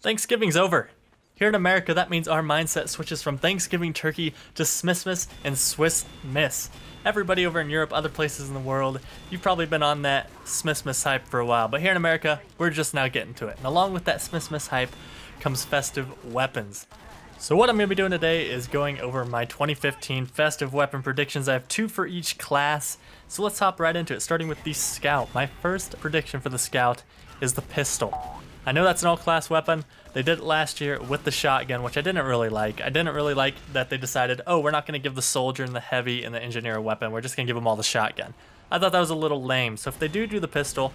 Thanksgiving's over. Here in America, that means our mindset switches from Thanksgiving turkey to Smissmas and Swiss Miss. Everybody over in Europe, other places in the world, you've probably been on that Smissmas hype for a while, but here in America, we're just now getting to it. And along with that Smissmas hype comes festive weapons. So what I'm going to be doing today is going over my 2015 festive weapon predictions. I have 2 for each class, so let's hop right into it, starting with the Scout. My first prediction for the Scout is the pistol. I know that's an all-class weapon. They did it last year with the shotgun, which I didn't really like. I didn't really like that they decided, oh, we're not going to give the soldier and the heavy and the engineer a weapon. We're just going to give them all the shotgun. I thought that was a little lame. So if they do the pistol,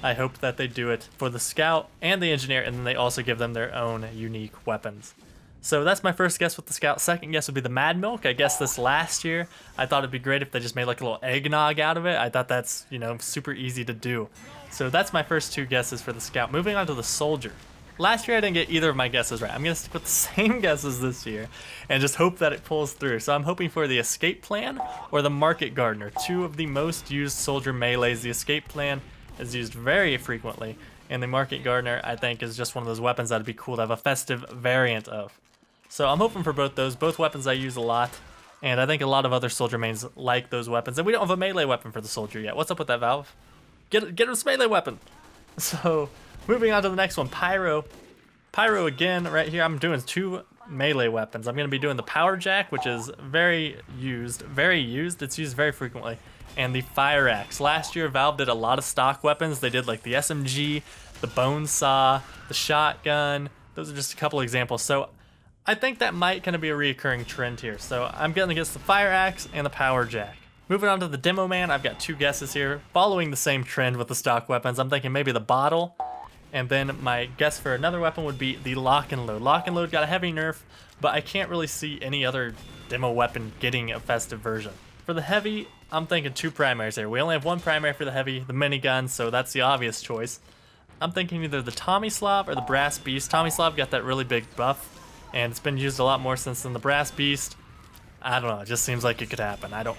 I hope that they do it for the Scout and the engineer, and then they also give them their own unique weapons. So that's my first guess with the Scout. Second guess would be the Mad Milk. I guess this last year, I thought it'd be great if they just made like a little eggnog out of it. I thought that's, super easy to do. So that's my first 2 guesses for the Scout. Moving on to the Soldier. Last year I didn't get either of my guesses right. I'm going to stick with the same guesses this year and just hope that it pulls through. So I'm hoping for the Escape Plan or the Market Gardener, 2 of the most used soldier melees. The Escape Plan is used very frequently, and the Market Gardener I think is just one of those weapons that would be cool to have a festive variant of. So I'm hoping for both those. Both weapons I use a lot, and I think a lot of other soldier mains like those weapons. And we don't have a melee weapon for the soldier yet. What's up with that, Valve? Get him a melee weapon. So moving on to the next one, Pyro. Pyro again, right here. I'm doing 2 melee weapons. I'm going to be doing the Power Jack, which is very used. It's used very frequently. And the Fire Axe. Last year, Valve did a lot of stock weapons. They did like the SMG, the Bone Saw, the Shotgun. Those are just a couple examples. So I think that might kind of be a reoccurring trend here. So I'm going against the Fire Axe and the Power Jack. Moving on to the Demoman, I've got 2 guesses here. Following the same trend with the stock weapons, I'm thinking maybe the Bottle. And then my guess for another weapon would be the Lock and Load. Lock and Load got a heavy nerf, but I can't really see any other demo weapon getting a festive version. For the heavy, I'm thinking 2 primaries here. We only have 1 primary for the heavy, the minigun, so that's the obvious choice. I'm thinking either the Tommyslav or the Brass Beast. Tommyslav got that really big buff, and it's been used a lot more since then. The Brass Beast, I don't know, it just seems like it could happen. I don't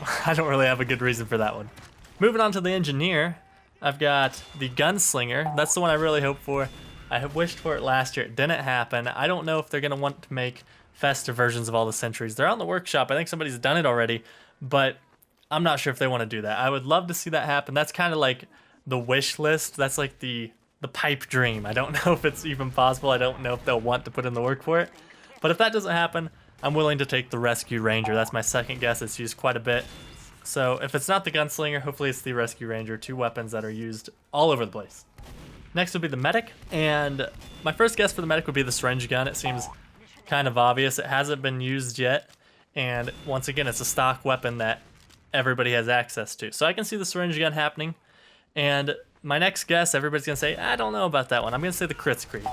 really have a good reason for that one. Moving on to the Engineer, I've got the Gunslinger. That's the one I really hope for. I have wished for it last year. It didn't happen. I don't know if they're going to want to make festive versions of all the sentries. They're out in the workshop. I think somebody's done it already, but I'm not sure if they want to do that. I would love to see that happen. That's kind of like the wish list. That's like the pipe dream. I don't know if it's even possible. I don't know if they'll want to put in the work for it. But if that doesn't happen, I'm willing to take the Rescue Ranger. That's my second guess. It's used quite a bit. So if it's not the Gunslinger, hopefully it's the Rescue Ranger. 2 weapons that are used all over the place. Next would be the Medic. And my first guess for the Medic would be the Syringe Gun. It seems kind of obvious. It hasn't been used yet. And once again, it's a stock weapon that everybody has access to. So I can see the Syringe Gun happening. And my next guess, everybody's going to say, I don't know about that one. I'm going to say the Kritzkrieg.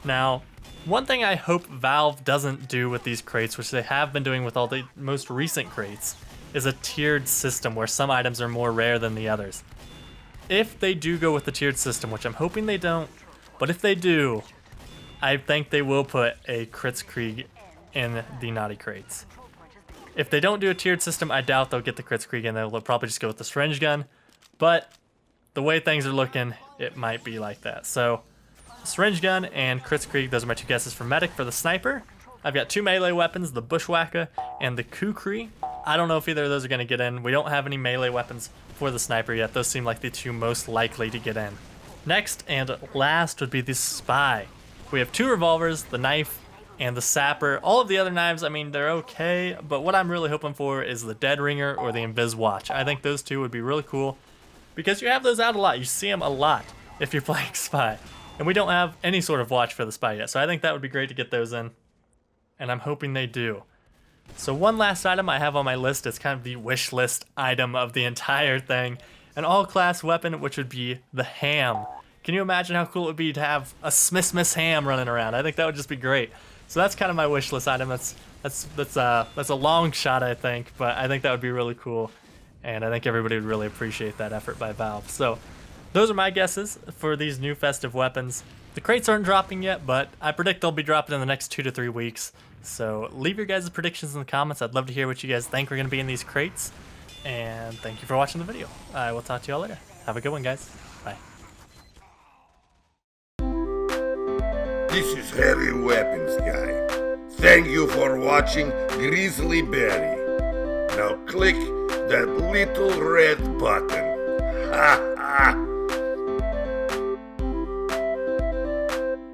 Now, one thing I hope Valve doesn't do with these crates, which they have been doing with all the most recent crates, is a tiered system where some items are more rare than the others. If they do go with the tiered system, which I'm hoping they don't, but if they do, I think they will put a Kritzkrieg in the Naughty Crates. If they don't do a tiered system, I doubt they'll get the Kritzkrieg and they'll probably just go with the Syringe Gun, but the way things are looking, it might be like that. So Syringe Gun and Kritzkrieg, those are my 2 guesses for Medic. For the Sniper, I've got 2 melee weapons, the Bushwhacker and the Kukri. I don't know if either of those are going to get in. We don't have any melee weapons for the Sniper yet. Those seem like the 2 most likely to get in. Next and last would be the Spy. We have 2 revolvers, the Knife and the Sapper. All of the other knives, I mean, they're okay, but what I'm really hoping for is the Dead Ringer or the Invis Watch. I think those 2 would be really cool because you have those out a lot. You see them a lot if you're playing Spy. And we don't have any sort of watch for the Spy yet, so I think that would be great to get those in. And I'm hoping they do. So one last item I have on my list is kind of the wish list item of the entire thing. An all-class weapon, which would be the Ham. Can you imagine how cool it would be to have a Smissmas Ham running around? I think that would just be great. So that's kind of my wish list item. That's a long shot, I think, but I think that would be really cool. And I think everybody would really appreciate that effort by Valve. So those are my guesses for these new festive weapons. The crates aren't dropping yet, but I predict they'll be dropping in the next 2 to 3 weeks. So leave your guys' predictions in the comments. I'd love to hear what you guys think are going to be in these crates. And thank you for watching the video. I will talk to you all later. Have a good one, guys. Bye. This is Heavy Weapons Guy. Thank you for watching Grizzly Berry. Now click that little red button. Ha ha!